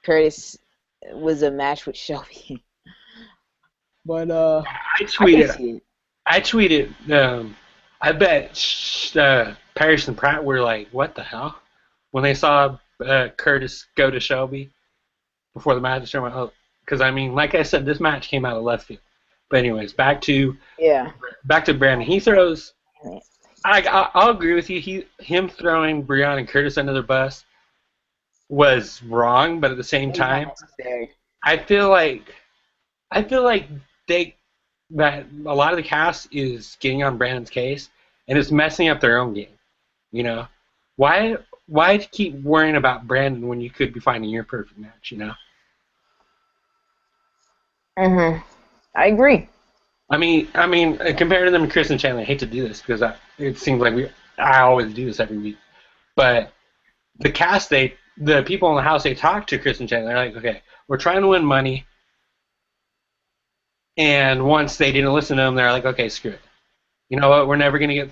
Curtis was a match with Shelby. But I I can tweeted, see it. I tweeted, I bet Paris and Pratt were like, "What the hell?" when they saw Curtis go to Shelby before the match. Because I mean, like I said, this match came out of left field. But anyways, Yeah. back to Brandon. He throws. I'll agree with you. Him throwing Brian and Curtis under the bus was wrong, but at the same It's not time, necessary. I feel like I feel like they that a lot of the cast is getting on Brandon's case and it's messing up their own game. You know, why why keep worrying about Brandon when you could be finding your perfect match? You know, Mhm. I agree. compared to them and Chris and Chandler, I hate to do this because it seems like I always do this every week, but the cast the people in the house they talk to Chris and Chandler, they're like, okay, we're trying to win money, and once they didn't listen to them, they're like, okay, screw it. You know what? We're never gonna get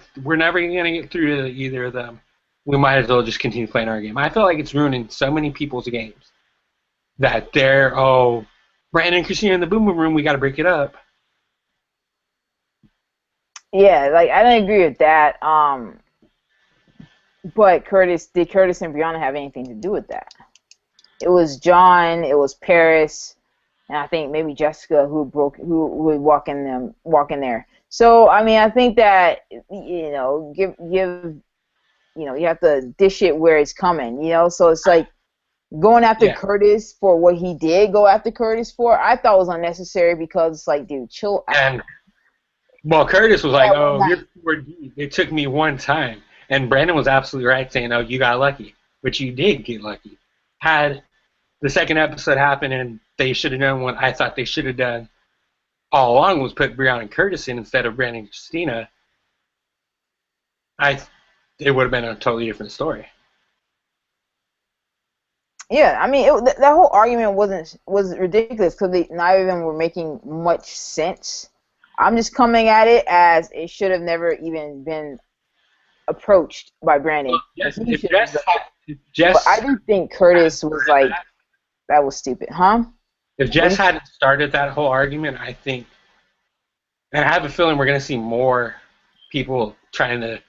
through to either of them. We might as well just continue playing our game. I feel like it's ruining so many people's games that they're Brandon and Christina in the boom boom room. We got to break it up. Yeah, like I don't agree with that. But Curtis and Brianna have anything to do with that? It was John, it was Paris, and I think maybe Jessica who would walk in there. So I mean, I think that give you have to dish it where it's coming. So it's like going after Yeah, Curtis for what he did go after Curtis for. I thought was unnecessary because it's like, dude, chill out. and well, Curtis was like, That one "Oh, you're night. 4D. It took me one time," and Brandon was absolutely right saying, "Oh, you got lucky," which you did get lucky. Had the second episode happened and they should have done what I thought they should have done all along was put Brianna and Curtis in instead of Brandon and Christina, I it would have been a totally different story. Yeah, I mean, that whole argument was ridiculous because neither of them were making much sense. I'm just coming at it as it should have never even been approached by Well, Brandon because yes, he should have done that. If But I Jess do think hadn't Curtis was started like that, that was stupid, huh? if What Jess do you hadn't started that whole argument, I think And I have a feeling we're going to see more people trying to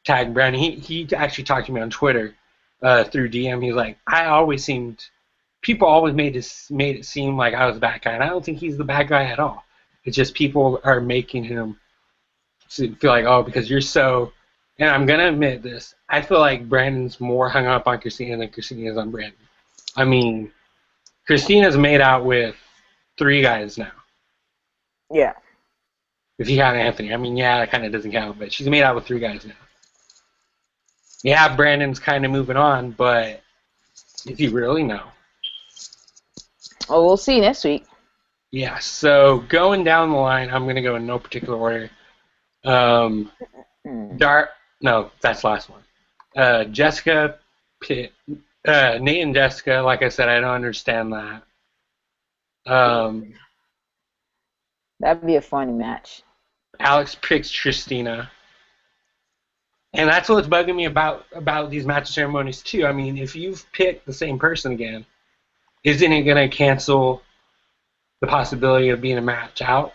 tag Brandon. He actually talked to me on Twitter through DM. He's like, people always made it seem like I was the bad guy, and I don't think he's the bad guy at all. It's just people are making him feel like, oh, because you're so. And I'm gonna admit this. I feel like Brandon's more hung up on Christina than Christina is on Brandon. I mean, Christina's made out with 3 guys now. Yeah. If you count Anthony, I mean, yeah, that kind of doesn't count, but she's made out with 3 guys now. Yeah, Brandon's kind of moving on, but is he really? No. Oh, we'll see next week. Yeah, so going down the line, I'm going to go in no particular order. No, that's the last one. Jessica, Nate and Jessica, like I said, I don't understand that. That'd be a funny match. Alex picks Christina. And that's what's bugging me about these match ceremonies, too. I mean, if you've picked the same person again, isn't it going to cancel the possibility of being a match out?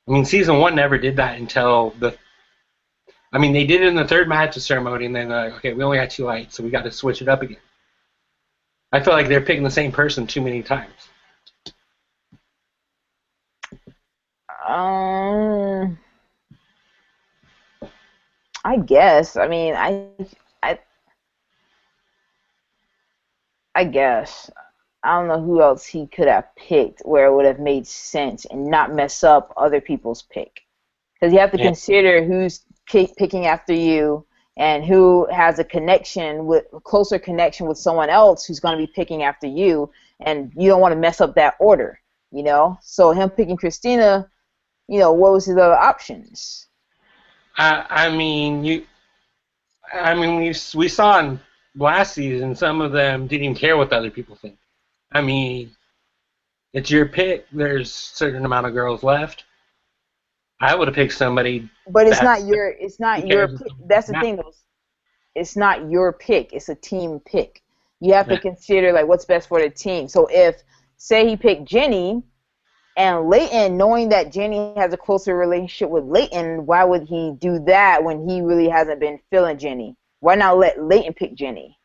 I mean, season 1 never did that until they did it in the 3rd match ceremony, and then they're like, okay, we only got 2 lights, so we got to switch it up again. I feel like they're picking the same person too many times. I guess. I mean, I guess. I don't know who else he could have picked where it would have made sense and not mess up other people's pick. Because you have to consider who's picking after you and who has a closer connection with someone else who's going to be picking after you, and you don't want to mess up that order, you know? So him picking Christina, you know, what was his other options? We saw in last season some of them didn't even care what the other people think. I mean, it's your pick. There's a certain amount of girls left. I would have picked somebody. But it's not your pick. That's the thing, though. It's not your pick. It's a team pick. You have to consider like what's best for the team. So if, say, he picked Jenny, and Leighton, knowing that Jenny has a closer relationship with Leighton, why would he do that when he really hasn't been feeling Jenny? Why not let Leighton pick Jenny?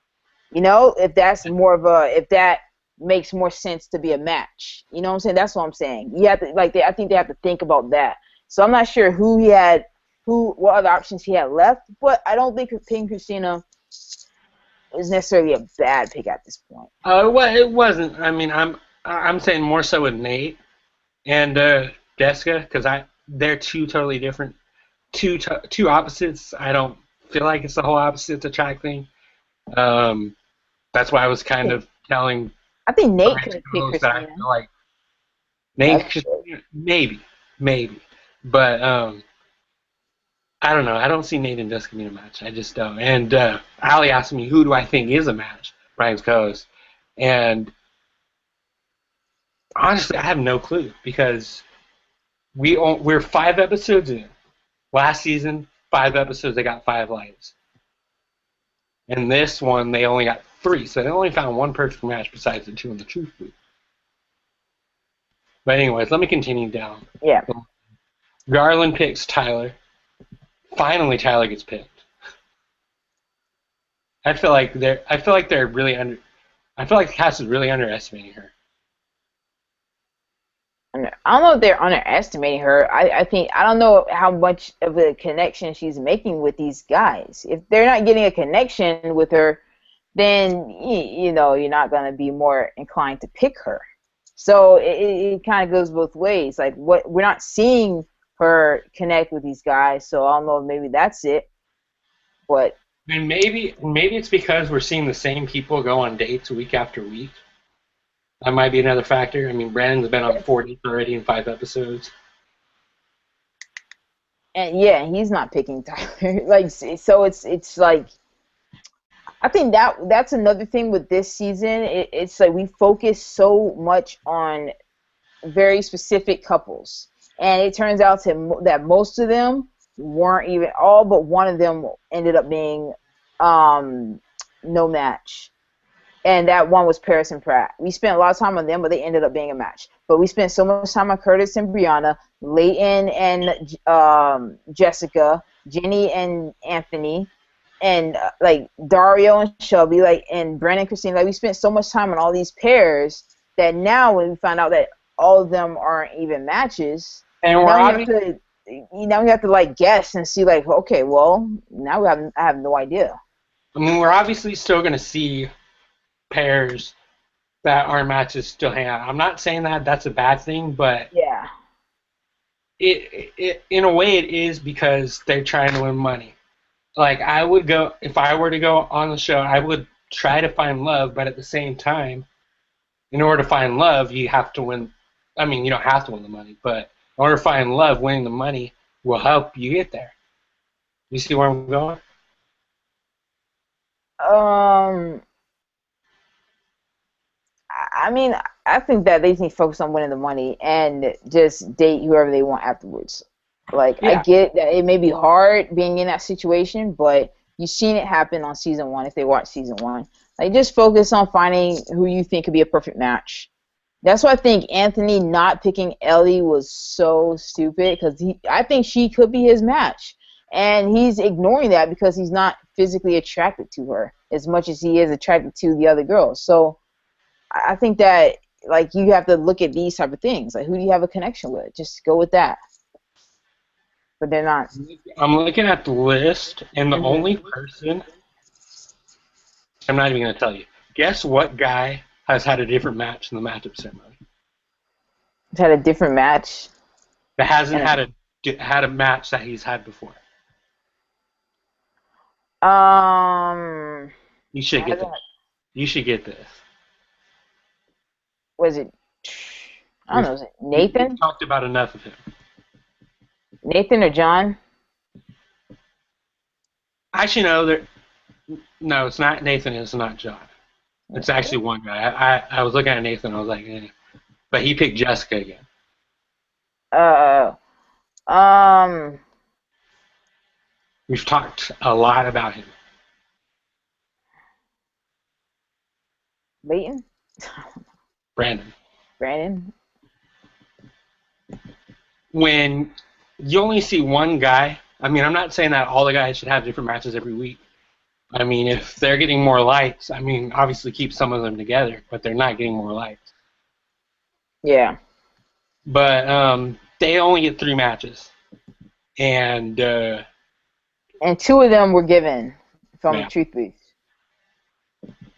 You know, if that makes more sense to be a match. You know what I'm saying? That's what I'm saying. You have to I think they have to think about that. So I'm not sure what other options he had left, but I don't think picking Christina is necessarily a bad pick at this point. It wasn't. I mean, I'm saying more so with Nate and Jessica, because they're 2 totally different, two opposites. I don't feel like it's the whole opposites attract thing. That's why I was kind of telling. I think Nate could have picked Christina. I feel like Nate, maybe, but I don't know. I don't see Nate and Jessica being a match. I just don't. And Ali asked me, who do I think is a match? Brian's co-host, and honestly, I have no clue because we're 5 episodes in. Last season, 5 episodes, they got 5 lives. And this one, they only got 3, so they only found 1 perfect match besides the 2 in the truth booth. But anyways, let me continue down. Yeah. Garland picks Tyler. Finally, Tyler gets picked. I feel like they're really I feel like the cast is really underestimating her. I don't know if they're underestimating her. I don't know how much of a connection she's making with these guys. If they're not getting a connection with her, then you know you're not going to be more inclined to pick her. So it kind of goes both ways. Like we're not seeing her connect with these guys, so I don't know if maybe that's it. But and maybe it's because we're seeing the same people go on dates week after week. That might be another factor. I mean, Brandon's been on 4 dates already in 5 episodes. And yeah, he's not picking Tyler. Like, so it's like, I think that's another thing with this season. It's like we focus so much on very specific couples, and it turns out that most of them weren't even, all but one of them ended up being no match. and that one was Paris and Pratt. We spent a lot of time on them, but they ended up being a match. But we spent so much time on Curtis and Brianna, Leighton and Jessica, Jenny and Anthony, and like Dario and Shelby, like and Brandon and Christina. Like we spent so much time on all these pairs that now when we find out that all of them aren't even matches, And we're now we have to like guess and see like, okay, well now I have no idea. I mean, we're obviously still going to see pairs that are matches still hang out. I'm not saying that that's a bad thing, but Yeah. it in a way it is because they're trying to win money. Like I would go if I were to go on the show, I would try to find love, but at the same time, in order to find love, you have to win. I mean, you don't have to win the money, but in order to find love, winning the money will help you get there. You see where I'm going? I mean, I think that they need to focus on winning the money and just date whoever they want afterwards. Like, Yeah. I get that it may be hard being in that situation, but you've seen it happen on season 1 if they watch season 1. Like, just focus on finding who you think could be a perfect match. That's why I think Anthony not picking Ellie was so stupid because I think she could be his match. And he's ignoring that because he's not physically attracted to her as much as he is attracted to the other girls. So I think that like you have to look at these type of things. Like who do you have a connection with? Just go with that. But they're not. I'm looking at the list, and the Mhm. only person I'm not even going to tell you. Guess what guy has had a different match in the matchup ceremony? It's had a different match. That hasn't And- had a match that he's had before. Um, You should get this. hasn't- You should get this. was it? I don't know. Was it Nathan? We've talked about enough of him. Nathan or John? Actually, no, it's not Nathan. It's not John. It's actually one guy. I was looking at Nathan. I was like, eh. But he picked Jessica again. Um, We've talked a lot about him. Leighton? Brandon. Brandon? When you only see one guy, I mean, I'm not saying that all the guys should have different matches every week. I mean, if they're getting more likes, I mean, obviously keep some of them together, but they're not getting more likes. Yeah. But they only get 3 matches. And And 2 of them were given from Yeah. Truth Booth.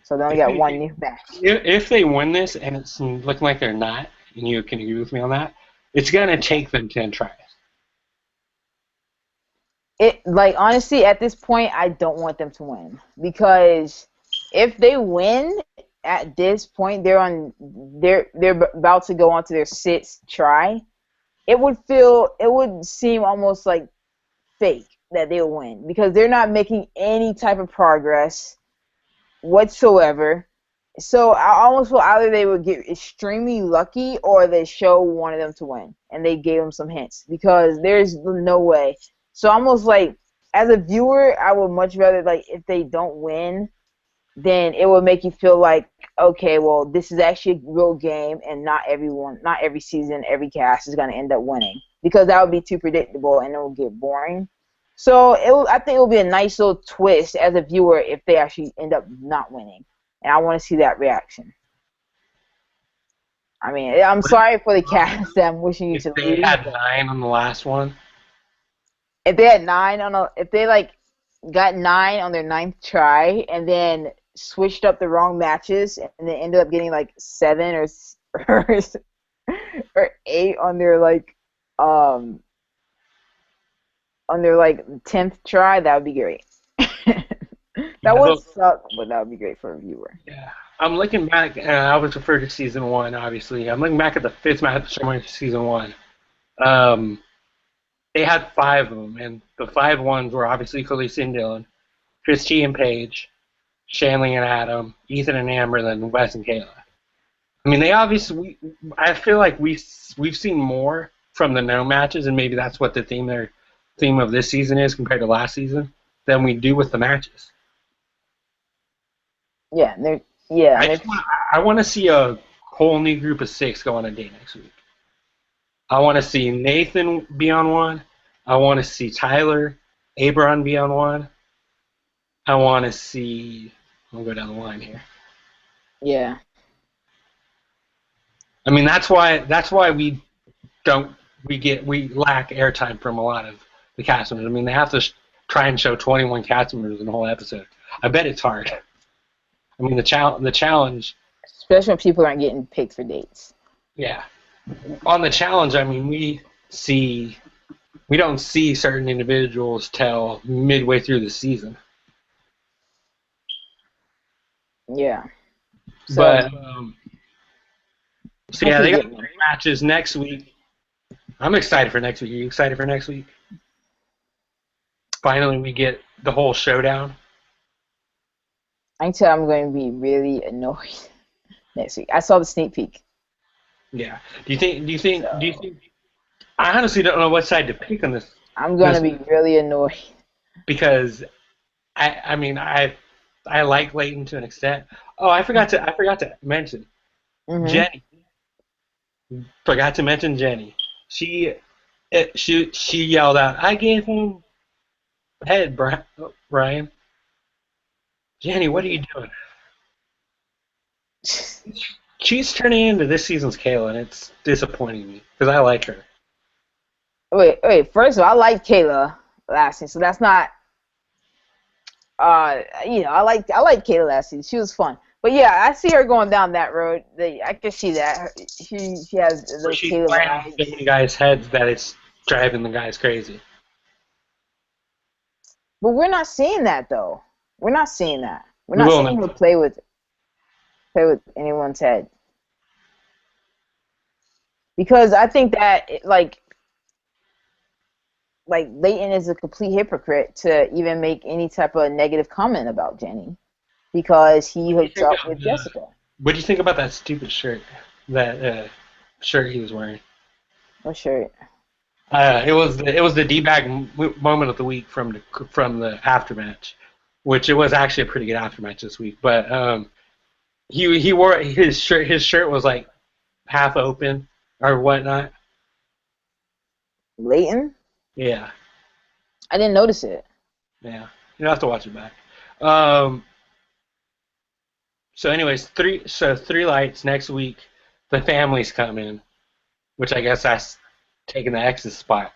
So they only got 1 new match. if they win this, and it's looking like they're not, and you can agree with me on that, it's going to take them 10 tries. Like honestly, at this point, I don't want them to win because if they win at this point, they're about to go on to their 6th try. It would seem almost like fake that they'll win because they're not making any type of progress whatsoever. So I almost feel either they would get extremely lucky or the show wanted them to win and they gave them some hints because there's no way. So almost like as a viewer, I would much rather like if they don't win, then it would make you feel like okay, well this is actually a real game and not every season, every cast is gonna end up winning because that would be too predictable and it would get boring. So I think it will be a nice little twist as a viewer if they actually end up not winning. And I want to see that reaction. I mean, I'm sorry for the cast that I'm wishing you If to they lose. had 9 on the last one, If they had 9 if they like got 9 on their 9th try and then switched up the wrong matches and then ended up getting like 7 or 8 on their like 10th try, that would be great. That would suck, but that would be great for a viewer. yeah. I'm looking back, and I was referred to season 1, obviously. I'm looking back at the 5th match ceremony for season 1. They had 5 of them, and the 5 ones were obviously Khaleesi and Dylan, Christy and Paige, Shanley and Adam, Ethan and Amber, then Wes and Kayla. I mean, I feel like we've seen more from the no matches, and maybe that's what their theme of this season is compared to last season, than we do with the matches. Yeah, Yeah, I and just it's want I want to see a whole new group of 6 go on a date next week. I want to see Nathan be on one. I want to see Tyler, Abron be on one. I want to see. I'll go down the line here. yeah. I mean, that's why we lack airtime from a lot of the cast members. I mean, they have to try and show 21 cast members in the whole episode. I bet it's hard. I mean, the challenge, Especially when people aren't getting picked for dates. yeah. On the challenge, I mean, we don't see certain individuals till midway through the season. Yeah. So But so yeah, hopefully they we got get one. 3 matches next week. I'm excited for next week. Are you excited for next week? Finally, we get the whole showdown. I can tell I'm going to be really annoyed next week. I saw the sneak peek. Yeah. Do you think? Do you think? Do you So think? I honestly don't know what side to pick on this. I'm going to This be really annoyed. because I mean I like Leighton to an extent. Oh, I forgot to mention Hmm. Jenny. Forgot to mention Jenny. She she yelled out, "I gave him head, Brian." Jenny, what are you doing? She's turning into this season's Kayla, and it's disappointing me because I like her. Wait. First of all, I liked Kayla last season, so that's not. I like Kayla last season. She was fun. But yeah, I see her going down that road. I can see that. She has Where those she's Kayla playing on so vibes. many guys' heads that it's driving the guys crazy. But we're not seeing that though. We're not seeing that. We're We not will seeing not. her play with anyone's head. Because I think that like Leighton is a complete hypocrite to even make any type of negative comment about Jenny because he What do you hooks think up of with the? Jessica. What do you think about that stupid shirt? That shirt he was wearing. For sure. It was the d-bag moment of the week from the aftermatch, which it was actually a pretty good aftermatch this week. But he wore his shirt. His shirt was like half open or whatnot. Leighton? Yeah, I didn't notice it. yeah. You have to watch it back. Um, so anyways, three lights next week. The families come in, which I guess that's taking the X's spot.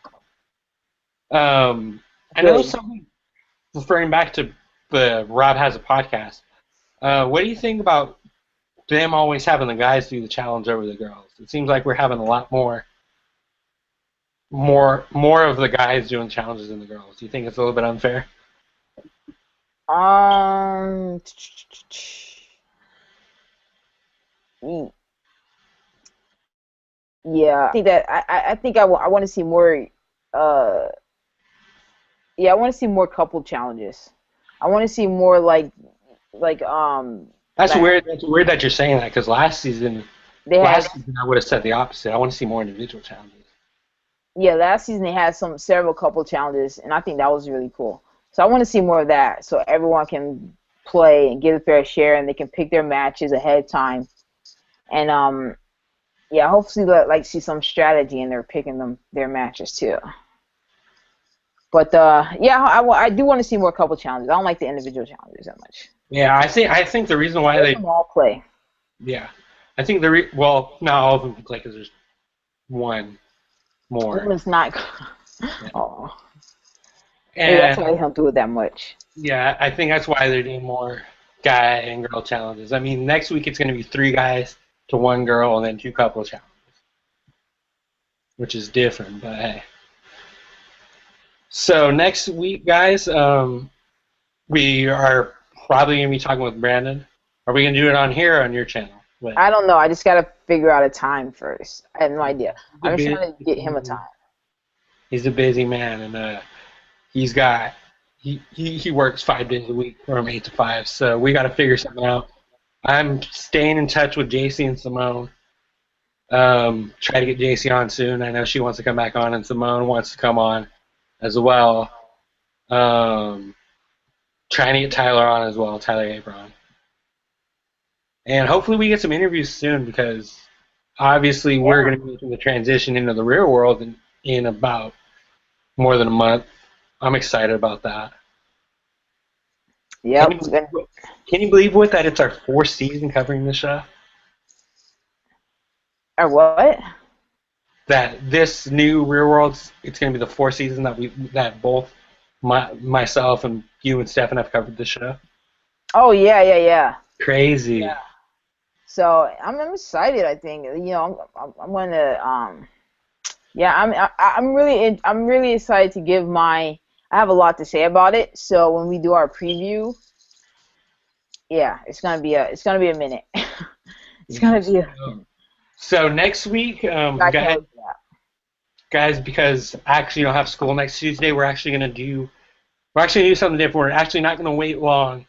I know Good. something referring back to the Rob has a podcast. What do you think about them always having the guys do the challenge over the girls? It seems like we're having a lot more of the guys doing challenges than the girls. Do you think it's a little bit unfair? Um, mm, yeah, I think that I think I want to see more. Uh, yeah, I want to see more couple challenges. I want to see more like That's like weird. That's weird that you're saying that because last season, they had. last season I would have said the opposite. I want to see more individual challenges. Yeah, last season they had several couple challenges, and I think that was really cool. So I want to see more of that, so everyone can play and get a fair share, and they can pick their matches ahead of time. And yeah, hopefully like see some strategy in their picking their matches too. But yeah, I do want to see more couple challenges. I don't like the individual challenges that much. Yeah, I think the reason why Let they them all play. yeah I think well not all of them can play because there's one more. Women's not. Yeah. Oh, maybe that's And why they don't do it that much. yeah, I think that's why they're doing more guy and girl challenges. I mean, next week it's going to be 3 guys to 1 girl and then 2 couple challenges, which is different. But hey, so next week, guys, we are probably going to be talking with Brandon. Are we going to do it on here or on your channel? But I don't know. I just gotta figure out a time first. I have no idea. he's a I'm just busy, trying to get him a time. he's a busy man, and he's got he works 5 days a week from 8 to 5. So we got to figure something out. I'm staying in touch with JC and Simone. Try to get JC on soon. I know she wants to come back on, and Simone wants to come on as well. Um, Trying to get Tyler on as well, Tyler Abron. And hopefully we get some interviews soon because obviously we're Yeah. going to be making the transition into the real world in about more than a month. I'm excited about that. Can Yep. you believe, can you believe that it's our fourth season covering the show? Or what? That this new Real Worlds, it's going to be the fourth season that both myself and you and Stefan have covered the show. Oh yeah, yeah, yeah. Crazy. So I'm excited. I think I'm gonna yeah I'm really excited to give my. I have a lot to say about it. So when we do our preview, yeah, it's gonna be a minute. It's gonna be a minute. So next week, I can't wait for that. guys, because I actually don't have school next Tuesday, we're actually gonna do something different. We're actually not gonna wait long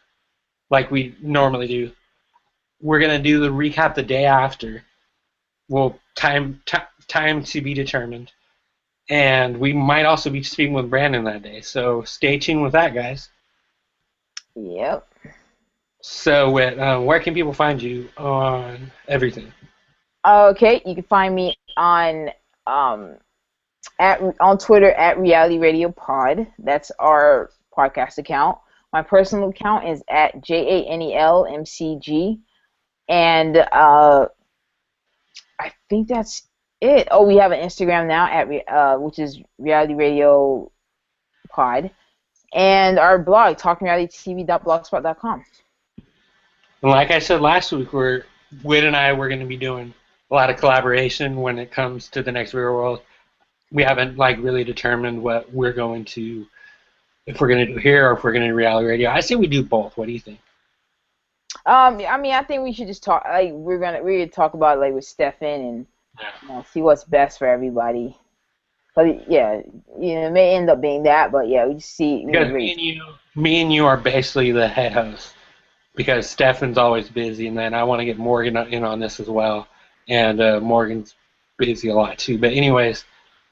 like we normally do. We're gonna do the recap the day after. Well, time to be determined, and we might also be speaking with Brandon that day. So stay tuned with that, guys. Yep. So, where can people find you on everything? Okay, you can find me um on Twitter at Reality Radio Pod. That's our podcast account. My personal account is at JANELMCG, and I think that's it. Oh, we have an Instagram now which is Reality Radio Pod, and our blog talkingrealitytv.blogspot.com. And like I said last week, Whit and I we're going to be doing a lot of collaboration when it comes to the next Real World. We haven't really determined what we're going to, if we're going to do here or if we're going to do reality radio. I say we do both. What do you think? I mean, I think we should just talk. Like, we're gonna talk about with Stefan and see what's best for everybody. But yeah, it may end up being that. But yeah, we just see. Because me and you are basically the head host. Because Stefan's always busy, and then I want to get Morgan in on this as well. And Morgan's busy a lot too. But anyways,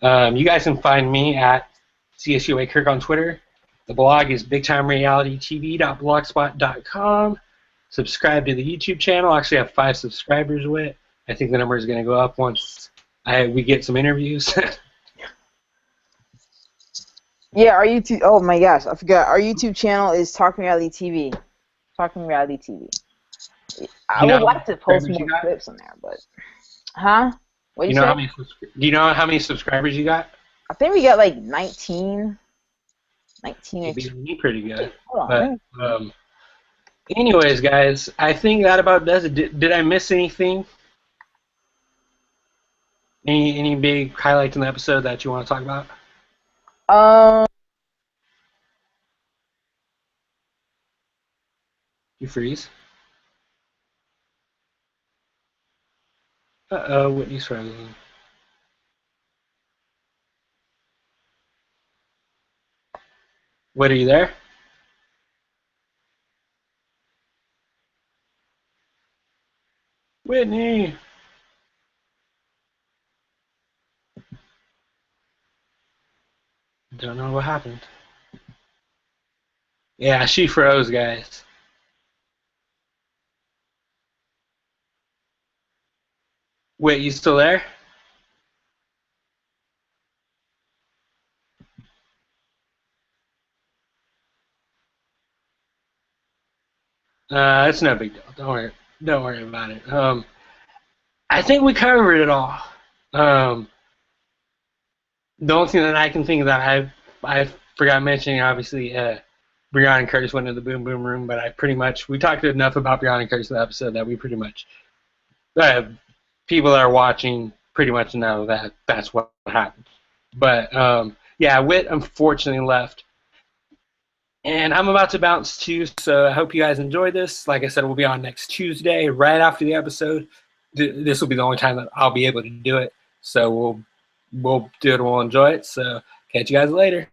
you guys can find me at CSUA Kirk on Twitter. The blog is bigtimerealitytv.blogspot.com. Subscribe to the YouTube channel. I actually have 5 subscribers with it. I think the number is going to go up once we get some interviews. Yeah, our YouTube. Oh my gosh, I forgot. Our YouTube channel is Talking Reality TV. Talking Reality TV. I would like to post more clips on there, but what do you say? Do you know how many subscribers you got? I think we got 19. 19 or me pretty good. Hold on. But, anyways, guys, I think that about does it. Did I miss anything? Any big highlights in the episode that you want to talk about? You freeze? Uh-oh, Whitney's frozen. What, are you there? Whitney! Don't know what happened. Yeah, she froze, guys. Wait, you still there? It's no big deal. Don't worry about it. I think we covered it all. The only thing that I can think of that I forgot mentioning, obviously, Brianna and Curtis went to the Boom Boom Room, but we talked enough about Brianna and Curtis in the episode that we pretty much, people that are watching pretty much know that that's what happened. But, yeah, Whit unfortunately left. And I'm about to bounce too, so I hope you guys enjoy this. Like I said, we'll be on next Tuesday, right after the episode. This will be the only time that I'll be able to do it. So we'll do it and we'll enjoy it. So catch you guys later.